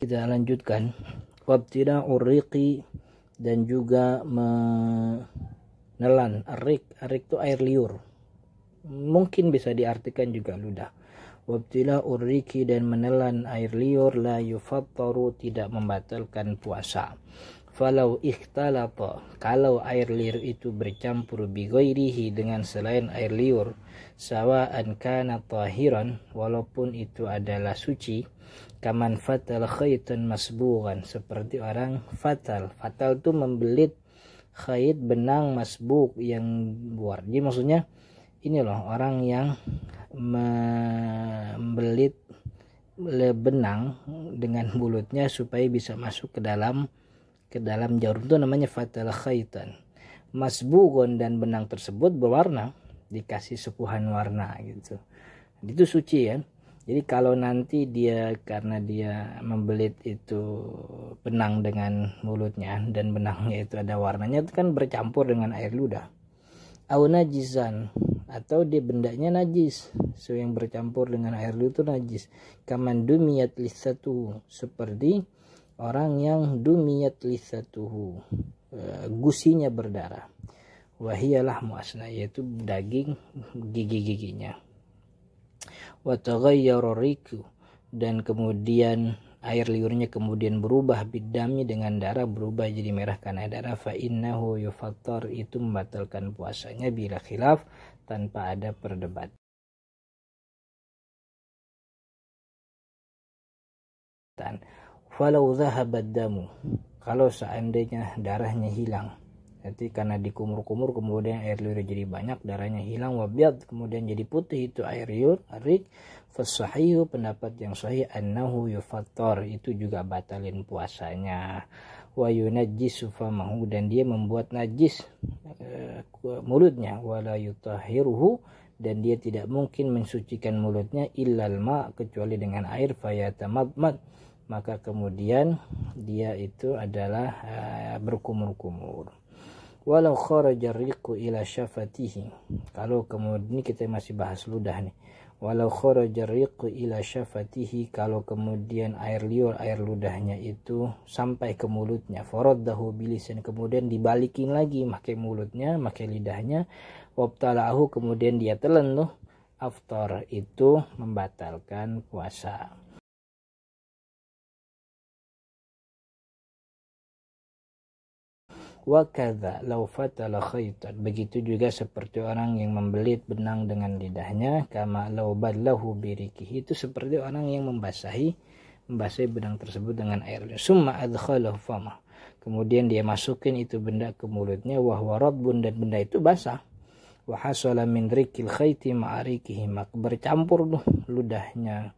Kita lanjutkan. Wabtida'ur riqi, dan juga menelan. Arik itu air liur, mungkin bisa diartikan juga ludah. Wabtida'ur riqi, dan menelan air liur, la yufattaru, tidak membatalkan puasa. Falau ikhtalata, kalau air liur itu bercampur bighairihi, dengan selain air liur, sawa'an kana tahiran, walaupun itu adalah suci, kaman fatal khaitan masbughan, seperti orang fatal itu membelit khait, benang, masbuk yang buar. Jadi maksudnya ini loh, orang yang membelit benang dengan mulutnya supaya bisa masuk ke dalam jarum, itu namanya fatal khaitan masbughun, dan benang tersebut berwarna, dikasih sepuhan warna gitu, itu suci ya. Jadi kalau nanti dia, karena dia membelit itu benang dengan mulutnya, dan benangnya itu ada warnanya, itu kan bercampur dengan air ludah. Au najizan, atau dia bendanya najis, so yang bercampur dengan air ludah itu najis. Kaman dumiyat lisatuhu, seperti orang yang dumiyat lisatuhu, gusinya berdarah. Wahiyalah muasna, yaitu daging gigi-giginya. Wa taghayyara riqu, dan kemudian air liurnya kemudian berubah bidami, dengan darah, berubah jadi merah karena darah. Fa innahu yufattar, itu membatalkan puasanya, bila khilaf, tanpa ada perdebatan. Falau dhahabad damu, kalau seandainya darahnya hilang, nanti karena dikumur-kumur kemudian air liur jadi banyak, darahnya hilang. Wabyad, kemudian jadi putih itu air liur, arik. Fasahihu, pendapat yang sahih, annahu yufattar, itu juga batalin puasanya. Wa yunajjisu famahu, dan dia membuat najis mulutnya. Wala yutahiruhu, dan dia tidak mungkin mensucikan mulutnya, illal ma, kecuali dengan air. Fayatamadmad, maka kemudian dia itu adalah berkumur-kumur. Walau kharaja riqu ila syafatihi, kalau kemudian, kita masih bahas ludah nih. Walau kharaja riqu ila syafatihi, kalau kemudian air liur, air ludahnya itu sampai ke mulutnya. Faraddahu bilisan, kemudian dibalikin lagi, pakai mulutnya, pakai lidahnya. Wabtala'ahu, kemudian dia telan tuh, aftar, itu membatalkan puasa. Wa kadza law fatala khaitan, begitu juga seperti orang yang membelit benang dengan lidahnya. Kama law ballahu birikihi, itu seperti orang yang membasahi benang tersebut dengan air. Summa adkhalahu fama, kemudian dia masukin itu benda ke mulutnya. Wa huwa radbun, dan benda itu basah. Wa hasala min rikil khaiti ma'arikihi, maka bercampur tuh ludahnya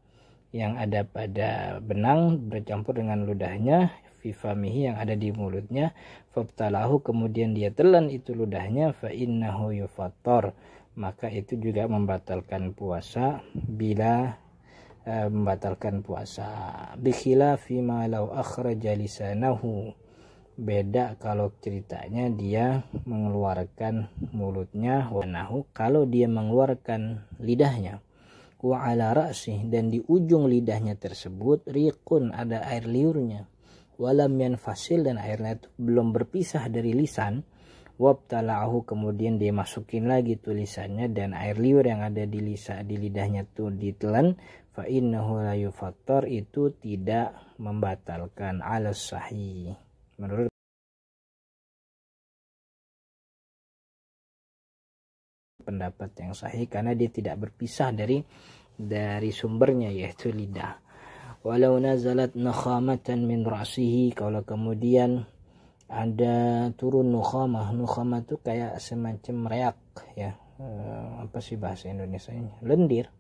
yang ada pada benang, bercampur dengan ludahnya, fifamihi, yang ada di mulutnya. Fabtalahu, kemudian dia telan itu ludahnya. Fa innahu yufattar, maka itu juga membatalkan puasa, bila membatalkan puasa. Bikhilafi ma law akhraja lisanahu, beda kalau ceritanya dia mengeluarkan mulutnya. Wanahu, kalau dia mengeluarkan lidahnya. Wa ala ra'sih, dan di ujung lidahnya tersebut riqun, ada air liurnya. Walam yanfasil, dan airnya itu belum berpisah dari lisan. Wabtala'ahu, kemudian dia masukin lagi tulisannya, dan air liur yang ada di lidahnya itu ditelan. Fa innahu la yufattar, itu tidak membatalkan, ala sahih, menurut pendapat yang sahih, karena dia tidak berpisah dari sumbernya, yaitu lidah. Walau nazalat nakhamatan min ra'sihi, kalau kemudian ada turun nukhamah itu kayak semacam reak ya, apa sih bahasa Indonesianya, lendir.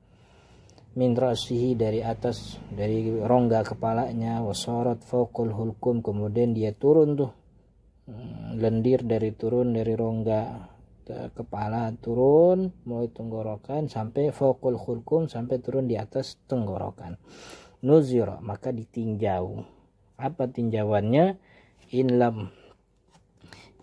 Min ra'sihi, dari atas, dari rongga kepalanya. Wasarat fawqul hulkum, kemudian dia turun tuh, lendir dari rongga kepala, turun mulai tenggorokan sampai fawqul hulkum, sampai turun di atas tenggorokan. Nuzira, maka ditinjau. Apa tinjauannya? In lam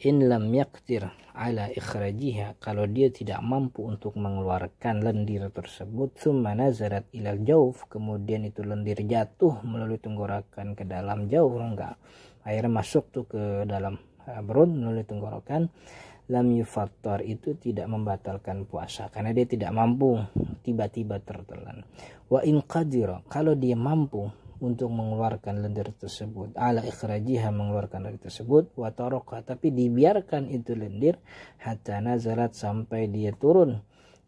In lam yaqdir ala ikhrajiha, kalau dia tidak mampu untuk mengeluarkan lendir tersebut, thumma nazarat ilal jauf, kemudian itu lendir jatuh melalui tenggorokan ke dalam jauf, enggak, airnya masuk tuh ke dalam perut melalui tenggorokan, lam yufattar, itu tidak membatalkan puasa karena dia tidak mampu tiba-tiba tertelan. Wa in qadira, kalau dia mampu untuk mengeluarkan lendir tersebut, ala ikhrajiha, mengeluarkan lendir tersebut, wa taraka, tapi dibiarkan itu lendir hatta nazalat, sampai dia turun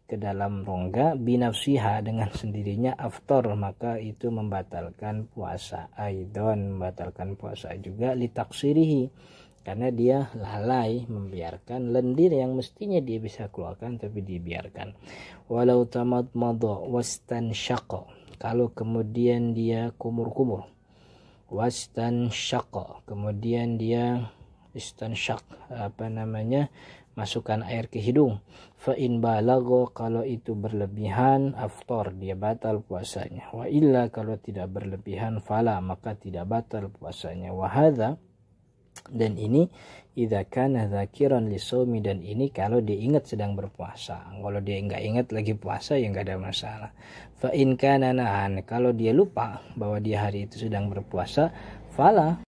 ke dalam rongga, binafsiha, dengan sendirinya, aftar, maka itu membatalkan puasa. Aidon, membatalkan puasa juga, litaksirihi, karena dia lalai membiarkan lendir yang mestinya dia bisa keluarkan tapi dibiarkan. Walau tamat madha wastan syaqa, kalau kemudian dia kumur-kumur, wastan syaqa, kemudian dia istansyak, masukkan air ke hidung, fa in balagha, kalau itu berlebihan, aftar, dia batal puasanya. Wa illa, kalau tidak berlebihan, fala, maka tidak batal puasanya. Wa hadza, dan ini idza kana dzakiran lisawmi, dan ini kalau dia ingat sedang berpuasa. Kalau dia enggak ingat lagi puasa ya enggak ada masalah. Fa in kana nahan, kalau dia lupa bahwa dia hari itu sedang berpuasa, fala,